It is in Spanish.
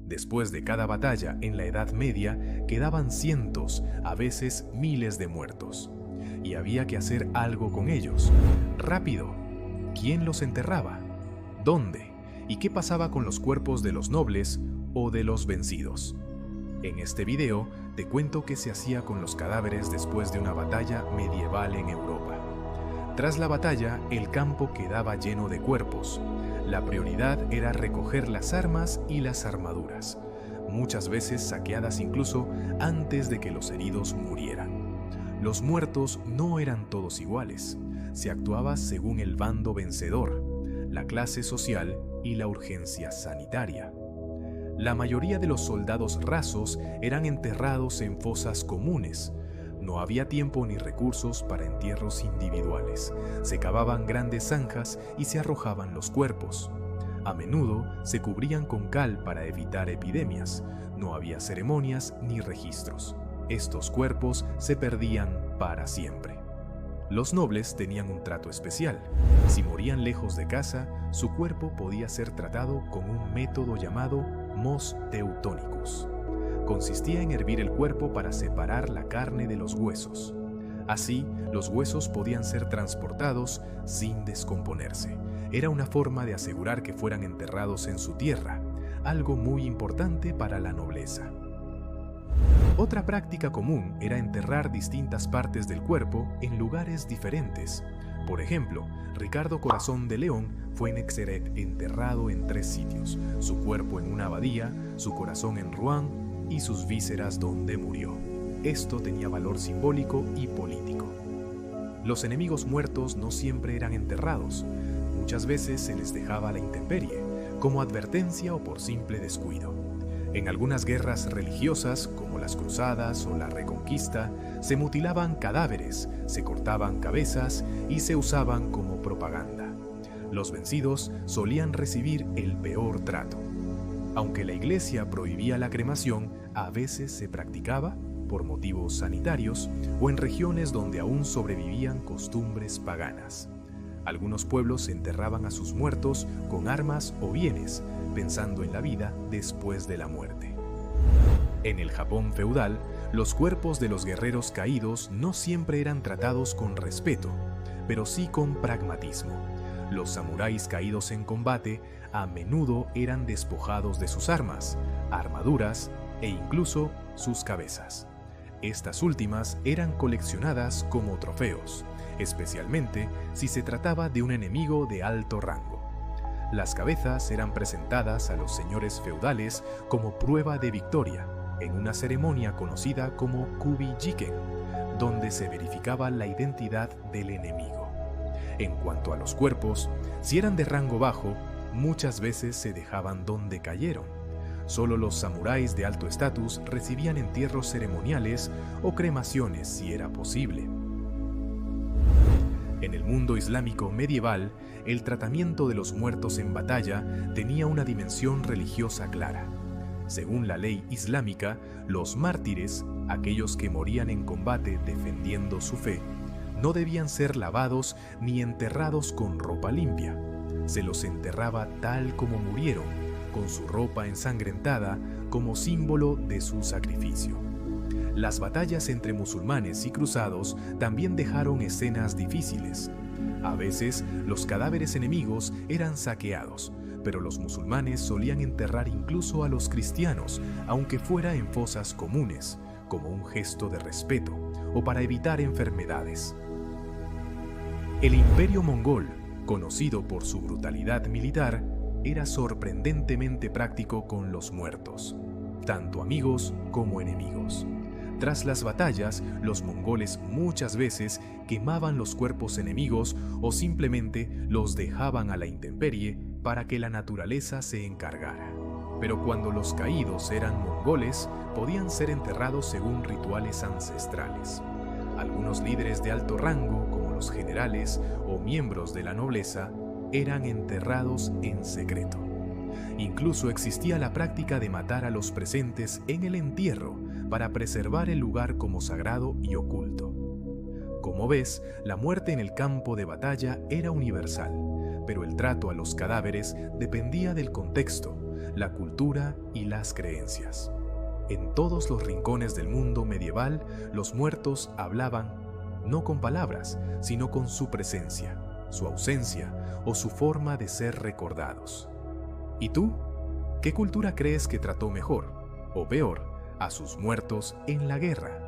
Después de cada batalla en la Edad Media quedaban cientos, a veces miles de muertos. Y había que hacer algo con ellos. ¡Rápido! ¿Quién los enterraba? ¿Dónde? ¿Y qué pasaba con los cuerpos de los nobles o de los vencidos? En este video te cuento qué se hacía con los cadáveres después de una batalla medieval en Europa. Tras la batalla, el campo quedaba lleno de cuerpos. La prioridad era recoger las armas y las armaduras, muchas veces saqueadas incluso antes de que los heridos murieran. Los muertos no eran todos iguales. Se actuaba según el bando vencedor, la clase social y la urgencia sanitaria. La mayoría de los soldados rasos eran enterrados en fosas comunes. No había tiempo ni recursos para entierros individuales. Se cavaban grandes zanjas y se arrojaban los cuerpos. A menudo se cubrían con cal para evitar epidemias. No había ceremonias ni registros. Estos cuerpos se perdían para siempre. Los nobles tenían un trato especial. Si morían lejos de casa, su cuerpo podía ser tratado con un método llamado mos teutonicus. Consistía en hervir el cuerpo para separar la carne de los huesos. Así, los huesos podían ser transportados sin descomponerse. Era una forma de asegurar que fueran enterrados en su tierra, algo muy importante para la nobleza. Otra práctica común era enterrar distintas partes del cuerpo en lugares diferentes. Por ejemplo, Ricardo Corazón de León fue en Exeret enterrado en 3 sitios, su cuerpo en una abadía, su corazón en Rouen y sus vísceras donde murió. Esto tenía valor simbólico y político. Los enemigos muertos no siempre eran enterrados. Muchas veces se les dejaba a la intemperie, como advertencia o por simple descuido. En algunas guerras religiosas, como las Cruzadas o la Reconquista, se mutilaban cadáveres, se cortaban cabezas y se usaban como propaganda. Los vencidos solían recibir el peor trato. Aunque la Iglesia prohibía la cremación, a veces se practicaba por motivos sanitarios o en regiones donde aún sobrevivían costumbres paganas. Algunos pueblos enterraban a sus muertos con armas o bienes, pensando en la vida después de la muerte. En el Japón feudal, los cuerpos de los guerreros caídos no siempre eran tratados con respeto, pero sí con pragmatismo. Los samuráis caídos en combate a menudo eran despojados de sus armas, armaduras e incluso sus cabezas. Estas últimas eran coleccionadas como trofeos, especialmente si se trataba de un enemigo de alto rango. Las cabezas eran presentadas a los señores feudales como prueba de victoria, en una ceremonia conocida como Kubi-jiken, donde se verificaba la identidad del enemigo. En cuanto a los cuerpos, si eran de rango bajo, muchas veces se dejaban donde cayeron. Solo los samuráis de alto estatus recibían entierros ceremoniales o cremaciones si era posible. En el mundo islámico medieval, el tratamiento de los muertos en batalla tenía una dimensión religiosa clara. Según la ley islámica, los mártires, aquellos que morían en combate defendiendo su fe, no debían ser lavados ni enterrados con ropa limpia. Se los enterraba tal como murieron, con su ropa ensangrentada como símbolo de su sacrificio. Las batallas entre musulmanes y cruzados también dejaron escenas difíciles. A veces, los cadáveres enemigos eran saqueados, pero los musulmanes solían enterrar incluso a los cristianos, aunque fuera en fosas comunes, como un gesto de respeto o para evitar enfermedades. El Imperio Mongol, conocido por su brutalidad militar, era sorprendentemente práctico con los muertos, tanto amigos como enemigos. Tras las batallas, los mongoles muchas veces quemaban los cuerpos enemigos o simplemente los dejaban a la intemperie para que la naturaleza se encargara. Pero cuando los caídos eran mongoles, podían ser enterrados según rituales ancestrales. Algunos líderes de alto rango, como los generales o miembros de la nobleza, eran enterrados en secreto. Incluso existía la práctica de matar a los presentes en el entierro para preservar el lugar como sagrado y oculto. Como ves, la muerte en el campo de batalla era universal, pero el trato a los cadáveres dependía del contexto. la cultura y las creencias. En todos los rincones del mundo medieval, los muertos hablaban no con palabras, sino con su presencia, su ausencia o su forma de ser recordados. ¿Y tú? ¿Qué cultura crees que trató mejor o peor a sus muertos en la guerra?